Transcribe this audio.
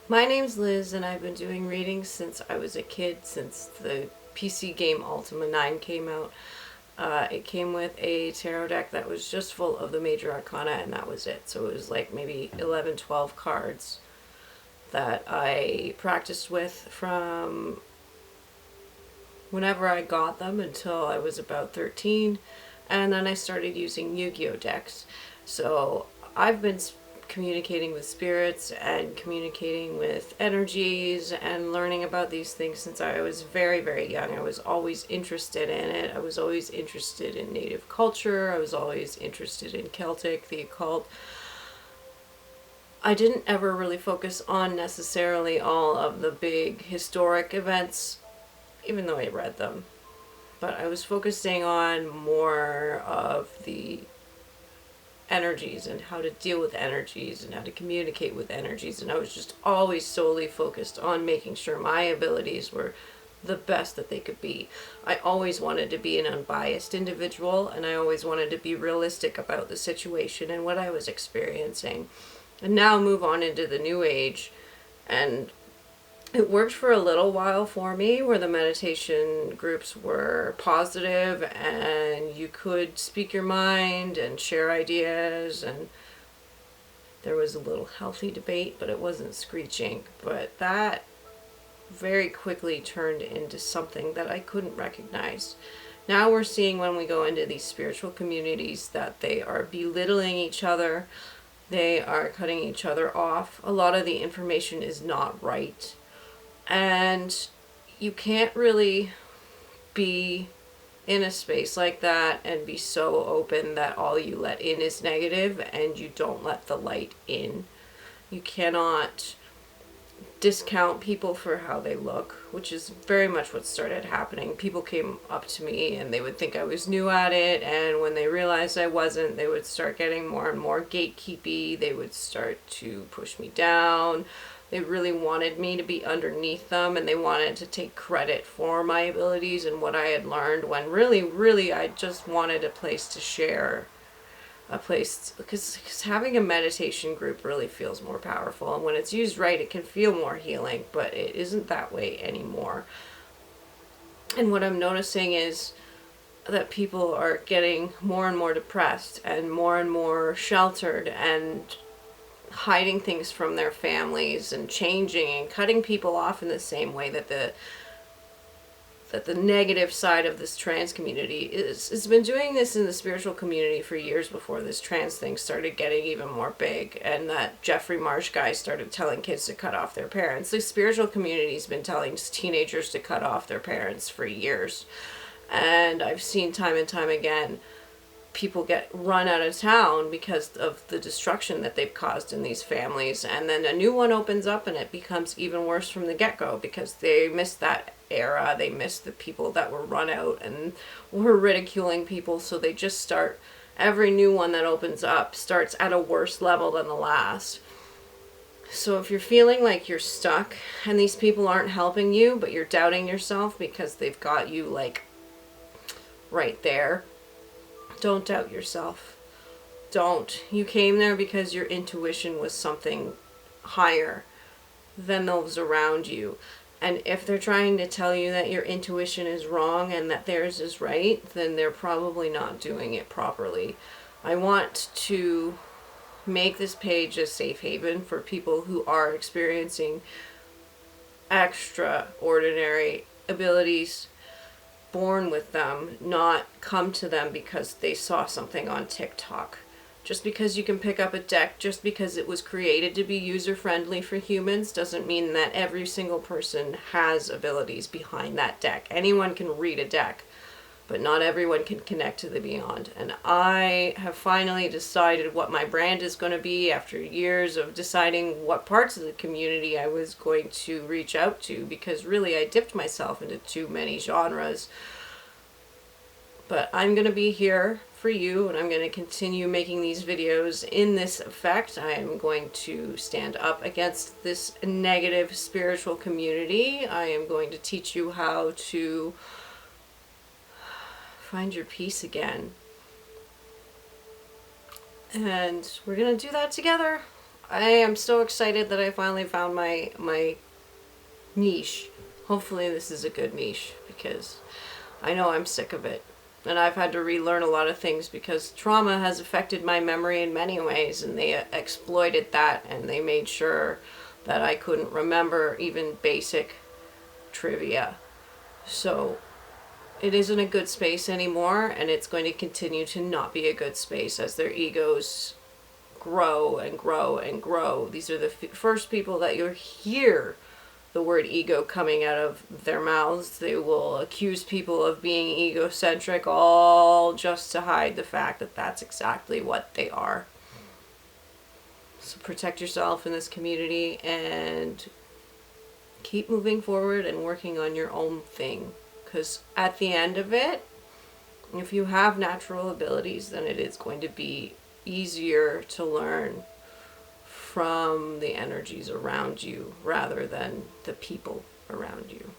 My name's Liz, and I've been doing readings since I was a kid, since the PC game Ultima 9 came out. It came with a tarot deck that was just full of the major arcana, and that was it. So it was like maybe 11, 12 cards that I practiced with from whenever I got them until I was about 13. And then I started using Yu-Gi-Oh decks. So I've been communicating with spirits and communicating with energies and learning about these things since I was very, very young. I was always interested in it. I was always interested in native culture. I was always interested in Celtic, the occult. I didn't ever really focus on necessarily all of the big historic events, even though I read them. But I was focusing on more of the energies and how to deal with energies and how to communicate with energies, and I was just always solely focused on making sure my abilities were the best that they could be. I always wanted to be an unbiased individual, and I always wanted to be realistic about the situation and what I was experiencing. And now move on into the new age, and it worked for a little while for me where the meditation groups were positive and you could speak your mind and share ideas, and there was a little healthy debate, but it wasn't screeching. But that very quickly turned into something that I couldn't recognize. Now we're seeing when we go into these spiritual communities that they are belittling each other, they are cutting each other off. A lot of the information is not right. And you can't really be in a space like that and be so open that all you let in is negative and you don't let the light in. You cannot discount people for how they look, which is very much what started happening. People came up to me and they would think I was new at it, and when they realized I wasn't, they would start getting more and more gatekeepy. They would start to push me down. They really wanted me to be underneath them, and they wanted to take credit for my abilities and what I had learned, when really, I just wanted a place to share. A place, because having a meditation group really feels more powerful, and when it's used right, it can feel more healing, but it isn't that way anymore. And what I'm noticing is that people are getting more and more depressed and more sheltered and hiding things from their families and changing and cutting people off in the same way that the negative side of this trans community has been doing this in the spiritual community for years before this trans thing started getting even more big, and that Jeffrey Marsh guy started telling kids to cut off their parents. The spiritual community's been telling teenagers to cut off their parents for years. And I've seen time and time again people get run out of town because of the destruction that they've caused in these families, and then a new one opens up and it becomes even worse from the get-go because they missed that era. They missed the people that were run out and were ridiculing people, so they just start, every new one that opens up starts at a worse level than the last. So if you're feeling like you're stuck and these people aren't helping you, but you're doubting yourself because they've got you like right there, don't doubt yourself. Don't. You came there because your intuition was something higher than those around you. And if they're trying to tell you that your intuition is wrong and that theirs is right, then they're probably not doing it properly. I want to make this page a safe haven for people who are experiencing extraordinary abilities born with them, not come to them because they saw something on TikTok. Just because you can pick up a deck, just because it was created to be user-friendly for humans, doesn't mean that every single person has abilities behind that deck. Anyone can read a deck, but not everyone can connect to the beyond. And I have finally decided what my brand is going to be after years of deciding what parts of the community I was going to reach out to, because really I dipped myself into too many genres. But I'm going to be here for you, and I'm going to continue making these videos in this effect. I am going to stand up against this negative spiritual community. I am going to teach you how to find your peace again. And we're going to do that together. I am so excited that I finally found my niche. Hopefully this is a good niche, because I know I'm sick of it. And I've had to relearn a lot of things because trauma has affected my memory in many ways, and they exploited that, and they made sure that I couldn't remember even basic trivia. So it isn't a good space anymore, and it's going to continue to not be a good space as their egos grow and grow and grow. These are the first people that you'll hear the word ego coming out of their mouths. They will accuse people of being egocentric, all just to hide the fact that that's exactly what they are. So protect yourself in this community and keep moving forward and working on your own thing. Because at the end of it, if you have natural abilities, then it is going to be easier to learn from the energies around you rather than the people around you.